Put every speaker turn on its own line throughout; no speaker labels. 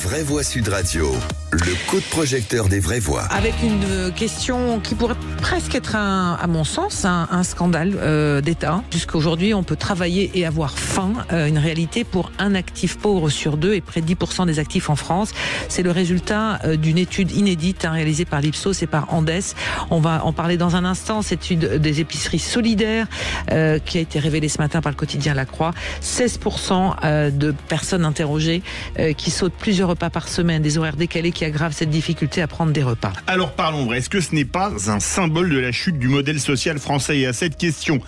Vraies Voix Sud Radio, le coup de projecteur des vraies voix.
Avec une question qui pourrait presque être, à mon sens, un scandale d'État, puisqu'aujourd'hui on peut travailler et avoir faim, une réalité pour un actif pauvre sur deux et près de 10% des actifs en France. C'est le résultat d'une étude inédite réalisée par l'Ipsos et par Andes. On va en parler dans un instant, cette étude des épiceries solidaires qui a été révélée ce matin par le quotidien La Croix. 16% de personnes interrogées qui sautent plusieurs repas par semaine, des horaires décalés qui aggravent cette difficulté à prendre des repas.
Alors parlons vrai, est-ce que ce n'est pas un symbole de la chute du modèle social français? Et à cette question,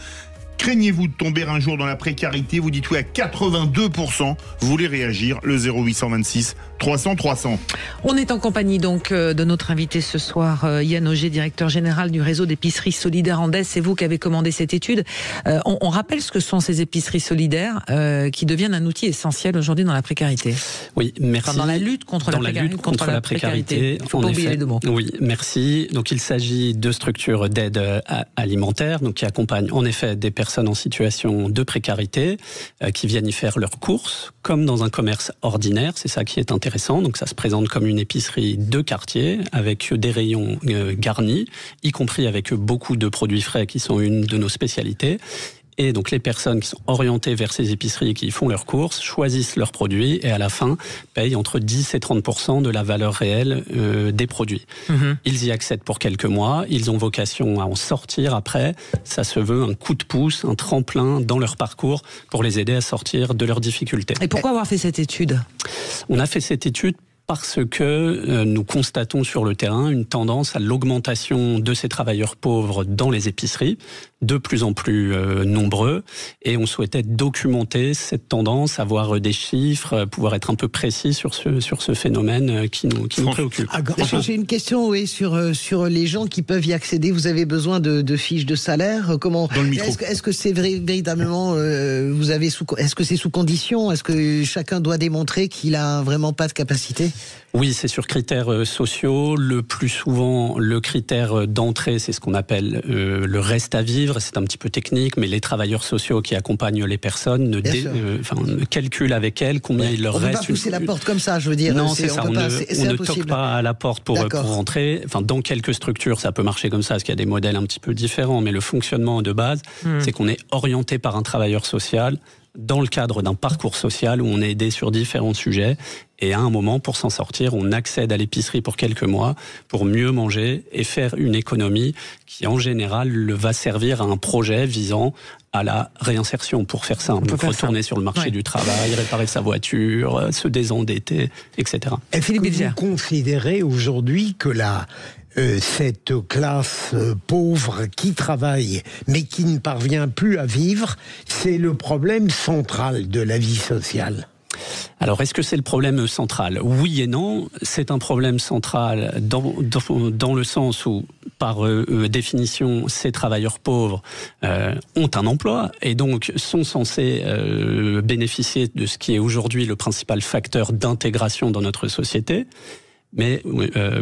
craignez-vous de tomber un jour dans la précarité? Vous dites oui à 82%. Vous voulez réagir? Le 0826 300 300.
On est en compagnie donc de notre invité ce soir, Yann Auger, directeur général du réseau d'épiceries solidaires Andes. C'est vous qui avez commandé cette étude. On rappelle ce que sont ces épiceries solidaires qui deviennent un outil essentiel aujourd'hui dans la précarité.
Oui, merci.
Enfin, dans la lutte contre la précarité. Il ne faut pas oublier les deux mots.
Oui, merci. Donc il s'agit de structures d'aide alimentaire, donc qui accompagnent en effet des personnes en situation de précarité qui viennent y faire leurs courses, comme dans un commerce ordinaire. C'est ça qui est intéressant. Donc ça se présente comme une épicerie de quartier avec des rayons garnis, y compris avec beaucoup de produits frais qui sont une de nos spécialités. Et donc les personnes qui sont orientées vers ces épiceries, qui font leurs courses, choisissent leurs produits et à la fin payent entre 10 et 30% de la valeur réelle des produits. Ils y accèdent pour quelques mois, ils ont vocation à en sortir après. Ça se veut un coup de pouce, un tremplin dans leur parcours pour les aider à sortir de leurs difficultés.
Et pourquoi avoir fait cette étude ?
On a fait cette étude parce que nous constatons sur le terrain une tendance à l'augmentation de ces travailleurs pauvres dans les épiceries, de plus en plus nombreux, et on souhaitait documenter cette tendance, avoir des chiffres, pouvoir être un peu précis sur ce phénomène qui nous préoccupe.
J'ai une question sur les gens qui peuvent y accéder. Vous avez besoin de fiches de salaire. Comment est-ce que c'est véritablement est-ce que c'est sous condition? Est-ce que chacun doit démontrer qu'il a vraiment pas de capacité?
Oui, c'est sur critères sociaux. Le plus souvent, le critère d'entrée, c'est ce qu'on appelle le reste à vivre. C'est un petit peu technique, mais les travailleurs sociaux qui accompagnent les personnes calculent avec elles combien il leur reste.
On ne peut pas pousser la porte comme ça, je veux dire.
Non, c'est ça. On ne toque pas à la porte pour rentrer. Enfin, dans quelques structures, ça peut marcher comme ça, parce qu'il y a des modèles un petit peu différents. Mais le fonctionnement de base, c'est qu'on est orienté par un travailleur social dans le cadre d'un parcours social où on est aidé sur différents sujets. Et à un moment, pour s'en sortir, on accède à l'épicerie pour quelques mois pour mieux manger et faire une économie qui, en général, va servir à un projet visant à la réinsertion, pour faire simple. Donc retourner sur le marché du travail, réparer sa voiture, se désendetter, etc.
Est-ce que vous considérez aujourd'hui que cette classe pauvre qui travaille mais qui ne parvient plus à vivre, c'est le problème central de la vie sociale?
Alors, est-ce que c'est le problème central? Oui et non. C'est un problème central dans le sens où, par définition, ces travailleurs pauvres ont un emploi et donc sont censés bénéficier de ce qui est aujourd'hui le principal facteur d'intégration dans notre société. Mais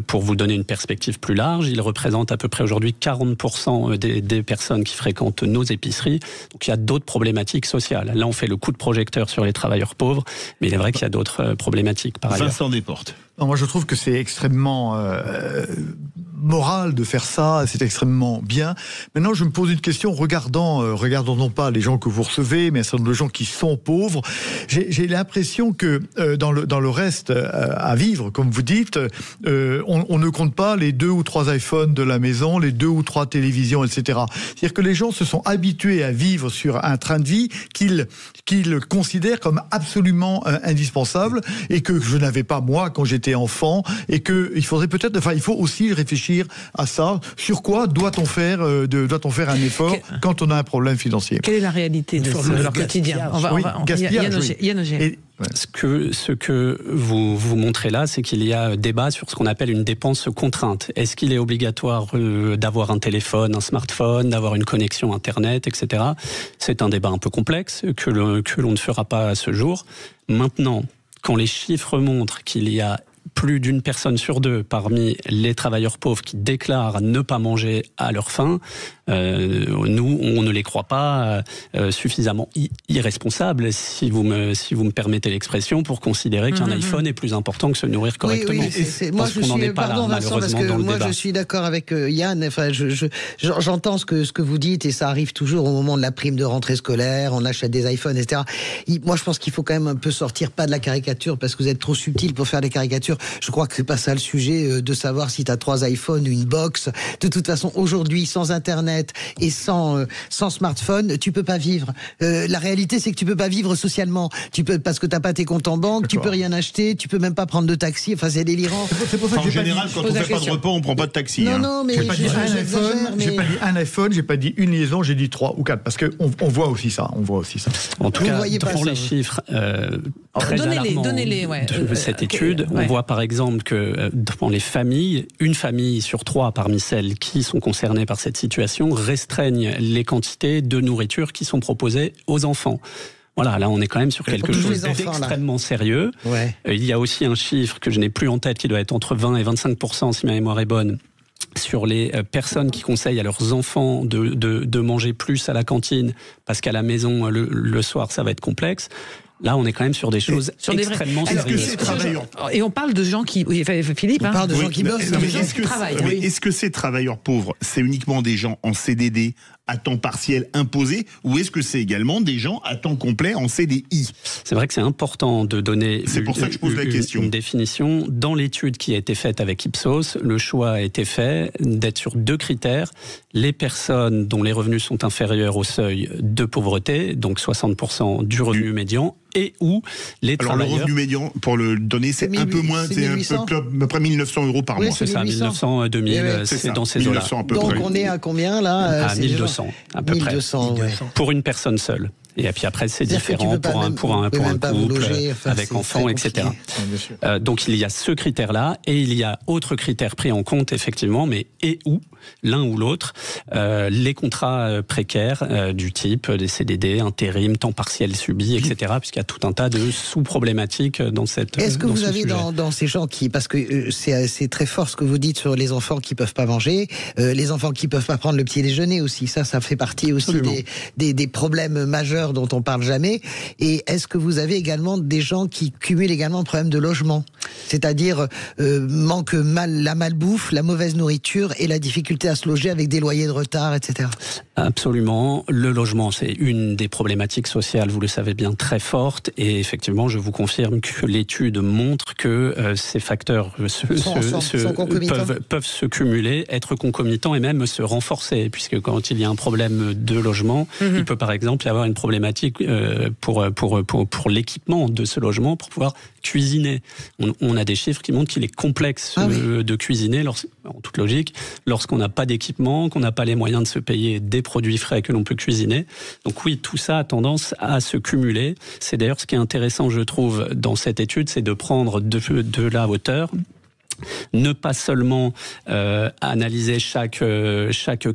pour vous donner une perspective plus large, il représente à peu près aujourd'hui 40% des personnes qui fréquentent nos épiceries. Donc il y a d'autres problématiques sociales. Là, on fait le coup de projecteur sur les travailleurs pauvres, mais il est vrai qu'il y a d'autres problématiques par ailleurs.
Vincent Desportes.
Non, moi je trouve que c'est extrêmement moral de faire ça, c'est extrêmement bien. Maintenant je me pose une question, regardant non pas les gens que vous recevez, mais un certain nombre de gens qui sont pauvres. J'ai l'impression que dans le reste à vivre, comme vous dites, on ne compte pas les 2 ou 3 iPhones de la maison, les 2 ou 3 télévisions, etc. C'est-à-dire que les gens se sont habitués à vivre sur un train de vie qu'ils considèrent comme absolument indispensable et que je n'avais pas moi quand j'étais enfant, et que il faudrait peut-être, il faut aussi réfléchir à ça. Sur quoi doit-on faire un effort quand on a un problème financier?
Quelle est la réalité de leur quotidien? Yann Auger.
Ce que vous montrez là, c'est qu'il y a débat sur ce qu'on appelle une dépense contrainte. Est-ce qu'il est obligatoire d'avoir un téléphone, un smartphone, d'avoir une connexion Internet, etc. C'est un débat un peu complexe que l'on ne fera pas à ce jour. Maintenant, quand les chiffres montrent qu'il y a plus d'une personne sur deux parmi les travailleurs pauvres qui déclarent ne pas manger à leur faim, Nous, on ne les croit pas suffisamment irresponsables, si vous me permettez l'expression, pour considérer qu'un iPhone est plus important que se nourrir correctement.
Moi, je suis, pardon Vincent, parce que moi je suis d'accord avec Yann. Enfin, j'entends ce que vous dites, et ça arrive toujours au moment de la prime de rentrée scolaire, on achète des iPhones, etc. Moi, je pense qu'il faut quand même un peu sortir, pas de la caricature, parce que vous êtes trop subtil pour faire des caricatures. Je crois que c'est pas ça le sujet, de savoir si tu as 3 iPhones, une box. De toute façon, aujourd'hui, sans Internet et sans smartphone, tu peux pas vivre. La réalité, c'est que tu peux pas vivre socialement. Parce que t'as pas tes comptes en banque, tu peux rien acheter, tu peux même pas prendre de taxi. Enfin, c'est délirant.
C'est pour ça que en général, quand on fait pas de repas, on prend pas de taxi.
Non, mais
j'ai pas dit un iPhone, j'ai pas dit une liaison, j'ai dit 3 ou 4, parce que on voit aussi ça.
En tout cas, dans les chiffres très alarmants de cette étude, on voit par exemple que dans les familles, une famille sur 3 parmi celles qui sont concernées par cette situation restreignent les quantités de nourriture qui sont proposées aux enfants. Voilà, là on est quand même sur quelque chose d'extrêmement sérieux. Ouais. Il y a aussi un chiffre que je n'ai plus en tête qui doit être entre 20 et 25%, si ma mémoire est bonne, sur les personnes qui conseillent à leurs enfants de manger plus à la cantine parce qu'à la maison le soir ça va être complexe. Là, on est quand même sur des choses extrêmement sérieuses.
Et on parle de gens qui... Philippe,
on parle de gens qui bossent, de gens qui travaillent.
Est-ce que ces travailleurs pauvres, c'est uniquement des gens en CDD à temps partiel imposé, ou est-ce que c'est également des gens à temps complet en CDI?
C'est vrai que c'est important de donner
une
définition. Dans l'étude qui a été faite avec Ipsos, le choix a été fait d'être sur 2 critères. Les personnes dont les revenus sont inférieurs au seuil de pauvreté, donc 60% du revenu médian, et où les travailleurs...
Alors le revenu médian, pour le donner, c'est un peu moins, c'est à peu près 1 900 € par mois.
C'est ça, 1900, 2000, c'est dans ces eaux-là.
Donc on est à combien là?
À 1200 à peu près. 1200. Pour une personne seule. Et puis après, c'est différent pour un couple, avec enfants, etc. Donc il y a ce critère-là, et il y a autre critère pris en compte, effectivement, mais ou l'un ou l'autre, les contrats précaires du type des CDD, intérim, temps partiel subi, etc., puisqu'il y a tout un tas de sous-problématiques dans cette...
Est-ce que vous avez dans ces gens qui... Parce que c'est très fort ce que vous dites sur les enfants qui peuvent pas manger, les enfants qui peuvent pas prendre le petit déjeuner aussi, ça fait partie aussi des problèmes majeurs dont on parle jamais. Et est-ce que vous avez également des gens qui cumulent également le problème de logement, c'est-à-dire la malbouffe, la mauvaise nourriture et la difficulté à se loger avec des loyers de retard, etc.
Absolument. Le logement, c'est une des problématiques sociales, vous le savez bien, très forte. Et effectivement, je vous confirme que l'étude montre que ces facteurs peuvent se cumuler, être concomitants et même se renforcer, puisque quand il y a un problème de logement, il peut par exemple y avoir une problématique pour l'équipement de ce logement, pour pouvoir cuisiner. On a des chiffres qui montrent qu'il est complexe de cuisiner, en toute logique, lorsqu'on n'a pas d'équipement, qu'on n'a pas les moyens de se payer des produits frais que l'on peut cuisiner. Donc oui, tout ça a tendance à se cumuler. C'est d'ailleurs ce qui est intéressant, je trouve, dans cette étude, c'est de prendre de la hauteur. Ne pas seulement analyser chaque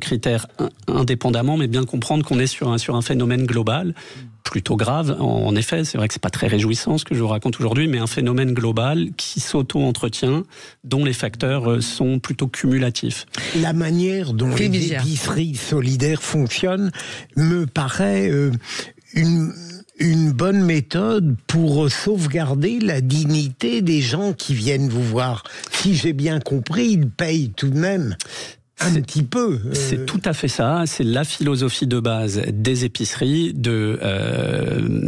critère indépendamment, mais bien comprendre qu'on est sur un phénomène global, plutôt grave. En effet, c'est vrai que c'est pas très réjouissant ce que je vous raconte aujourd'hui, mais un phénomène global qui s'auto-entretient, dont les facteurs sont plutôt cumulatifs.
La manière dont les épiceries solidaires fonctionnent me paraît une bonne méthode pour sauvegarder la dignité des gens qui viennent vous voir. Si j'ai bien compris, ils payent tout de même un petit peu.
C'est tout à fait ça. C'est la philosophie de base des épiceries de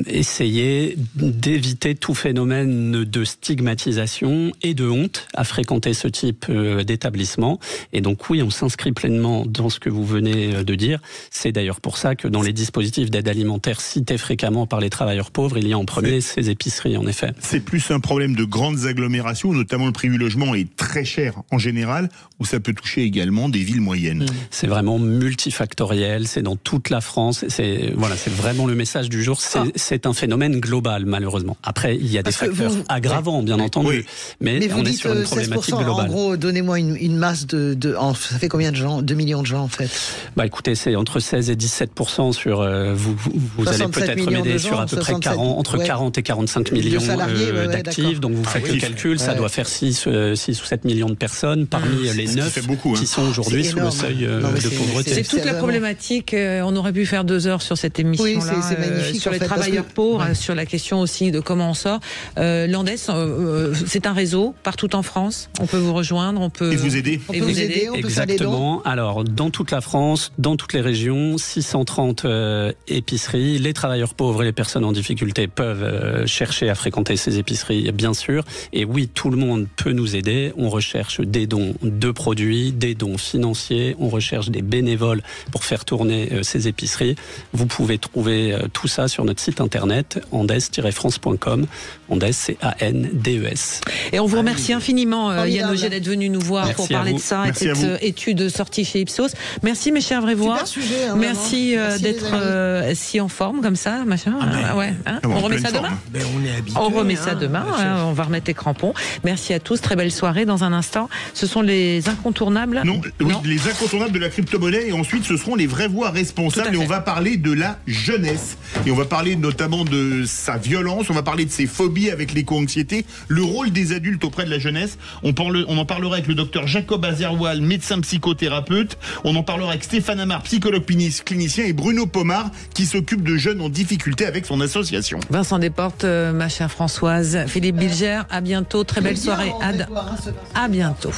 essayer d'éviter tout phénomène de stigmatisation et de honte à fréquenter ce type d'établissement. Et donc oui, on s'inscrit pleinement dans ce que vous venez de dire. C'est d'ailleurs pour ça que dans les dispositifs d'aide alimentaire cités fréquemment par les travailleurs pauvres, il y a en premier ces épiceries, en effet.
C'est plus un problème de grandes agglomérations, notamment le prix du logement est très cher en général, où ça peut toucher également des villes moyennes.
C'est vraiment multifactoriel, c'est dans toute la France, c'est vraiment le message du jour, c'est un phénomène global malheureusement. Après, il y a des facteurs aggravants, bien entendu, mais on est sur une problématique globale.
En gros, donnez-moi une masse ça fait combien de gens? 2 millions de gens en fait?
Écoutez, c'est entre 16 et 17% sur, vous allez peut-être m'aider sur à peu près 40 et 45 millions d'actifs, donc vous faites le calcul, ça doit faire 6 ou 7 millions de personnes parmi les 9 qui sont aujourd'hui aujourd'hui sous le seuil de pauvreté.
C'est toute la problématique. On aurait pu faire 2 heures sur cette émission-là,
c'est magnifique,
sur les travailleurs pauvres, sur la question aussi de comment on sort. L'Andes, c'est un réseau partout en France. On peut vous rejoindre, on peut
vous aider.
On peut vous aider, on peut faire des dons.
Exactement. Alors, dans toute la France, dans toutes les régions, 630 épiceries. Les travailleurs pauvres et les personnes en difficulté peuvent chercher à fréquenter ces épiceries, bien sûr. Et oui, tout le monde peut nous aider. On recherche des dons de produits, des dons financiers. On recherche des bénévoles pour faire tourner ces épiceries. Vous pouvez trouver tout ça sur notre site internet andes-france.com. Andes, c'est A-N-D-E-S.
Et on vous remercie infiniment, Yann Augier, d'être venu nous voir pour parler de ça, et de cette étude sortie chez Ipsos. Merci, mes chers Vrévois.
Sujet,
merci d'être si en forme comme ça, machin. On remet ça demain. On remet ça demain. On va remettre les crampons. Merci à tous. Très belle soirée. Dans un instant, ce sont les incontournables.
Non, les incontournables de la crypto-monnaie. Et ensuite, ce seront les vraies voix responsables. Et on va parler de la jeunesse. Et on va parler notamment de sa violence. On va parler de ses phobies avec l'éco-anxiété. Le rôle des adultes auprès de la jeunesse. On en parlera avec le docteur Jacob Azerwal, médecin psychothérapeute. On en parlera avec Stéphane Amar, psychologue clinicien, et Bruno Pomar, qui s'occupe de jeunes en difficulté avec son association.
Vincent Desportes, ma chère Françoise, Philippe Bilger, à bientôt. Très belle soirée. À bientôt.